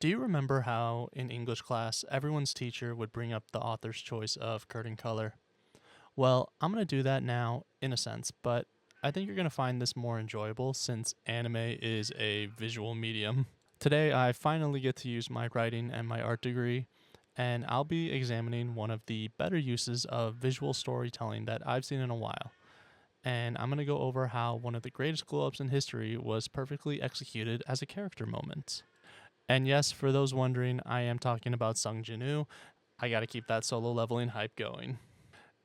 Do you remember how in English class everyone's teacher would bring up the author's choice of curtain color? Well, I'm going to do that now in a sense, but I think you're going to find this more enjoyable since anime is a visual medium. Today, I finally get to use my writing and my art degree, and I'll be examining one of the better uses of visual storytelling that I've seen in a while. And I'm going to go over how one of the greatest glow ups in history was perfectly executed as a character moment. And yes, for those wondering, I am talking about Sung Jin-woo. I gotta keep that solo leveling hype going.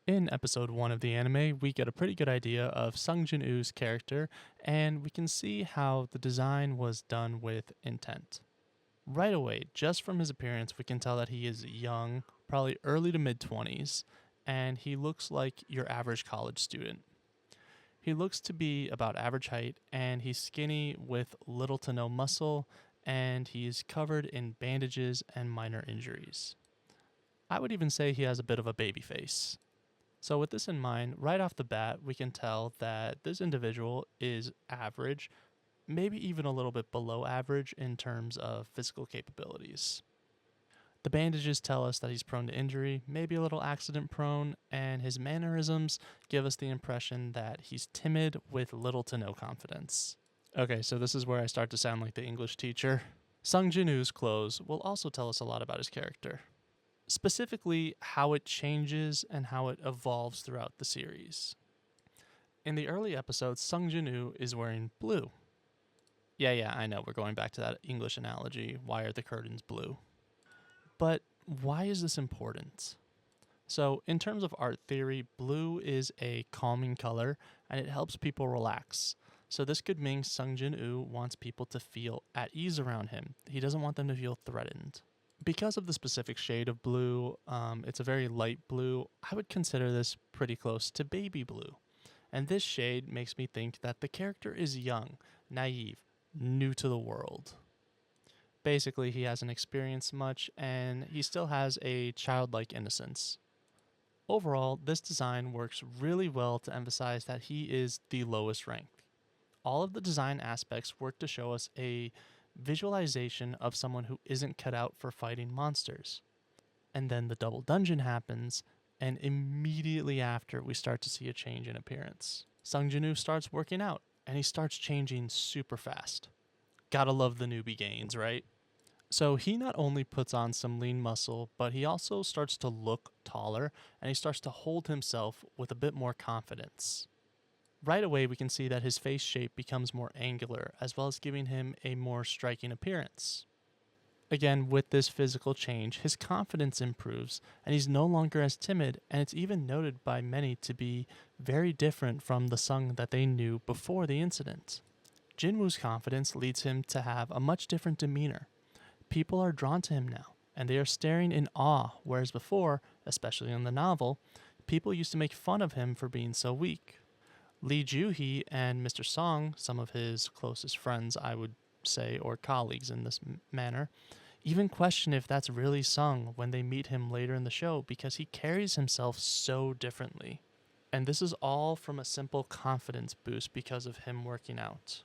In episode 1 of the anime, we get a pretty good idea of Sung Jin-woo's character, and we can see how the design was done with intent. Right away, just from his appearance, we can tell that he is young, probably early to mid 20s, and he looks like your average college student. He looks to be about average height, and he's skinny with little to no muscle, and he's covered in bandages and minor injuries. I would even say he has a bit of a baby face. So, with this in mind, right off the bat, we can tell that this individual is average, maybe even a little bit below average in terms of physical capabilities. The bandages tell us that he's prone to injury, maybe a little accident prone, and his mannerisms give us the impression that he's timid with little to no confidence. Okay, so this is where I start to sound like the English teacher. Sung Jin-woo's clothes will also tell us a lot about his character, specifically how it changes and how it evolves throughout the series. In the early episodes, Sung Jin-woo is wearing blue. Yeah, I know, we're going back to that English analogy. Why are the curtains blue? But why is this important? So, in terms of art theory, blue is a calming color and it helps people relax. So, this could mean Sung Jin-woo wants people to feel at ease around him. He doesn't want them to feel threatened. Because of the specific shade of blue, it's a very light blue. I would consider this pretty close to baby blue. And this shade makes me think that the character is young, naive, new to the world. Basically, he hasn't experienced much and he still has a childlike innocence. Overall, this design works really well to emphasize that he is the lowest rank. All of the design aspects work to show us a visualization of someone who isn't cut out for fighting monsters. And then the double dungeon happens, and immediately after, we start to see a change in appearance. Sung Jin-woo starts working out, and he starts changing super fast. Gotta love the newbie gains, right? So he not only puts on some lean muscle, but he also starts to look taller and he starts to hold himself with a bit more confidence. Right away, we can see that his face shape becomes more angular, as well as giving him a more striking appearance. Again, with this physical change, his confidence improves and he's no longer as timid, and it's even noted by many to be very different from the Sung that they knew before the incident. Jinwoo's confidence leads him to have a much different demeanor. People are drawn to him now, and they are staring in awe, whereas before, especially in the novel, people used to make fun of him for being so weak. Lee Joo-hee and Mr. Song, some of his closest friends, I would say, or colleagues in this manner, even question if that's really Sung when they meet him later in the show because he carries himself so differently. And this is all from a simple confidence boost because of him working out.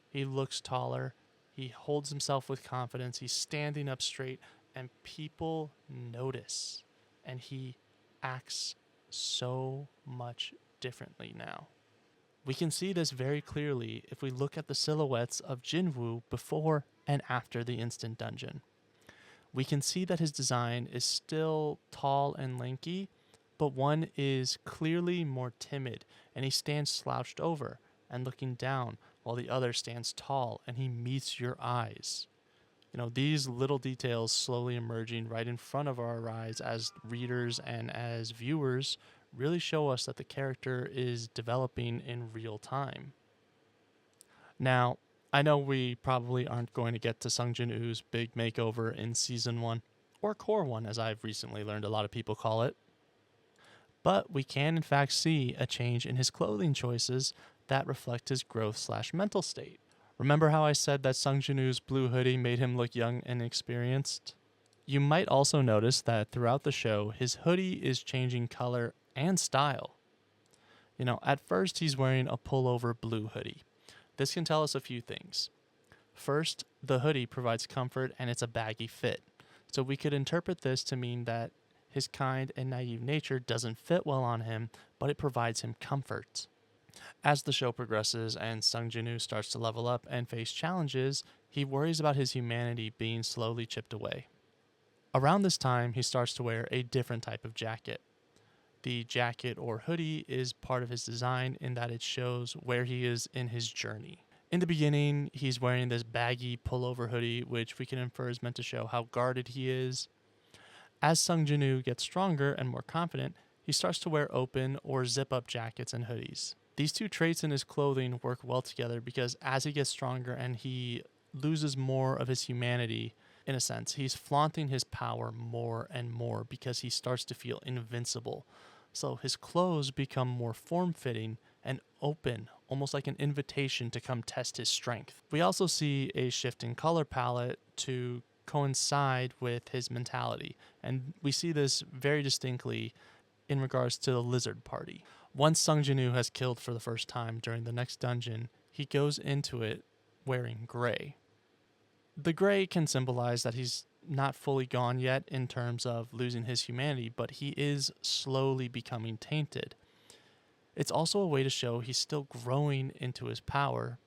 He looks taller, he holds himself with confidence, he's standing up straight, and people notice. And he acts so much differently now. We can see this very clearly if we look at the silhouettes of Jinwoo before and after the instant dungeon. We can see that his design is still tall and lanky, but one is clearly more timid, and he stands slouched over and looking down, while the other stands tall and he meets your eyes. These little details slowly emerging right in front of our eyes as readers and as viewers really show us that the character is developing in real time. Now, I know we probably aren't going to get to Sung Jin-woo's big makeover in Season 1, or Core 1 as I've recently learned a lot of people call it, but we can in fact see a change in his clothing choices that reflect his growth/mental state. Remember how I said that Sung Jin-woo's blue hoodie made him look young and experienced? You might also notice that throughout the show, his hoodie is changing color and style. At first he's wearing a pullover blue hoodie. This can tell us a few things. First, the hoodie provides comfort and it's a baggy fit. So we could interpret this to mean that his kind and naive nature doesn't fit well on him, but it provides him comfort. As the show progresses and Sung Jin-woo starts to level up and face challenges, he worries about his humanity being slowly chipped away. Around this time, he starts to wear a different type of jacket. The jacket or hoodie is part of his design in that it shows where he is in his journey. In the beginning, he's wearing this baggy pullover hoodie, which we can infer is meant to show how guarded he is. As Sung Jin-woo gets stronger and more confident, he starts to wear open or zip-up jackets and hoodies. These two traits in his clothing work well together because as he gets stronger and he loses more of his humanity, in a sense, he's flaunting his power more and more because he starts to feel invincible. So his clothes become more form-fitting and open, almost like an invitation to come test his strength. We also see a shift in color palette to coincide with his mentality, and we see this very distinctly in regards to the Lizard Party. Once Sung Jin-woo has killed for the first time during the next dungeon, he goes into it wearing gray. The gray can symbolize that he's not fully gone yet in terms of losing his humanity, but he is slowly becoming tainted. It's also a way to show he's still growing into his power,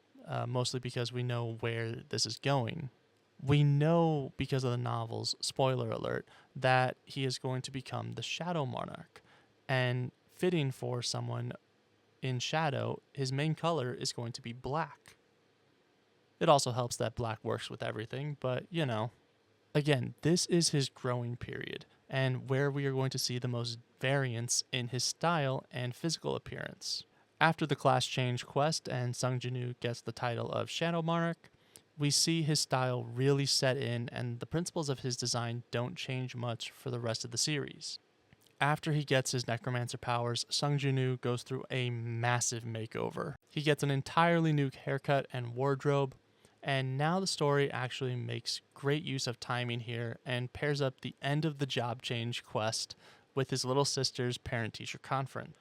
mostly because we know where this is going. We know because of the novels, spoiler alert, that he is going to become the Shadow Monarch. And fitting for someone in Shadow, his main color is going to be black. It also helps that black works with everything, but you know. Again, this is his growing period, and where we are going to see the most variance in his style and physical appearance. After the class change quest and Sung Jin-woo gets the title of Shadow Monarch, we see his style really set in and the principles of his design don't change much for the rest of the series. After he gets his necromancer powers, Sung Jin-woo goes through a massive makeover. He gets an entirely new haircut and wardrobe, and now the story actually makes great use of timing here and pairs up the end of the job change quest with his little sister's parent-teacher conference.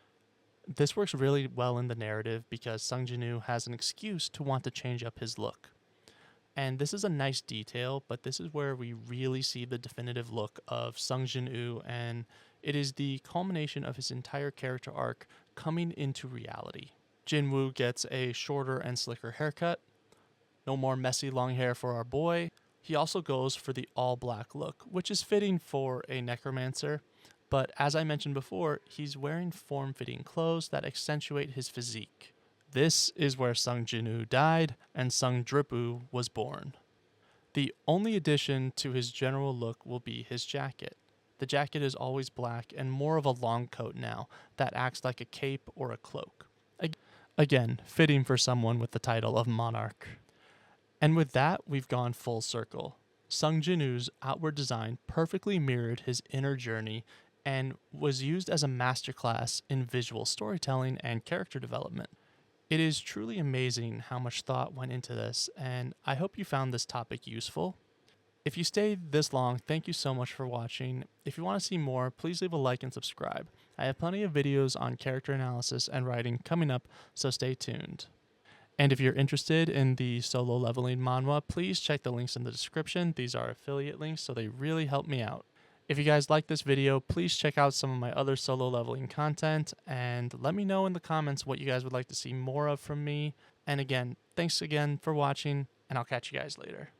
This works really well in the narrative because Sung Jin-woo has an excuse to want to change up his look. And this is a nice detail, but this is where we really see the definitive look of Sung Jin-woo, and it is the culmination of his entire character arc coming into reality. Jin-woo gets a shorter and slicker haircut. No more messy long hair for our boy. He also goes for the all-black look, which is fitting for a necromancer, but as I mentioned before, he's wearing form-fitting clothes that accentuate his physique. This is where Sung Jin-woo died and Sung Drip-woo was born. The only addition to his general look will be his jacket. The jacket is always black and more of a long coat now that acts like a cape or a cloak. Again, fitting for someone with the title of Monarch. And with that, we've gone full circle. Sung Jin-woo's outward design perfectly mirrored his inner journey and was used as a masterclass in visual storytelling and character development. It is truly amazing how much thought went into this, and I hope you found this topic useful. If you stayed this long, thank you so much for watching. If you want to see more, please leave a like and subscribe. I have plenty of videos on character analysis and writing coming up, so stay tuned. And if you're interested in the solo leveling manhwa, please check the links in the description. These are affiliate links, so they really help me out. If you guys like this video, please check out some of my other solo leveling content and let me know in the comments what you guys would like to see more of from me. And again, thanks again for watching, and I'll catch you guys later.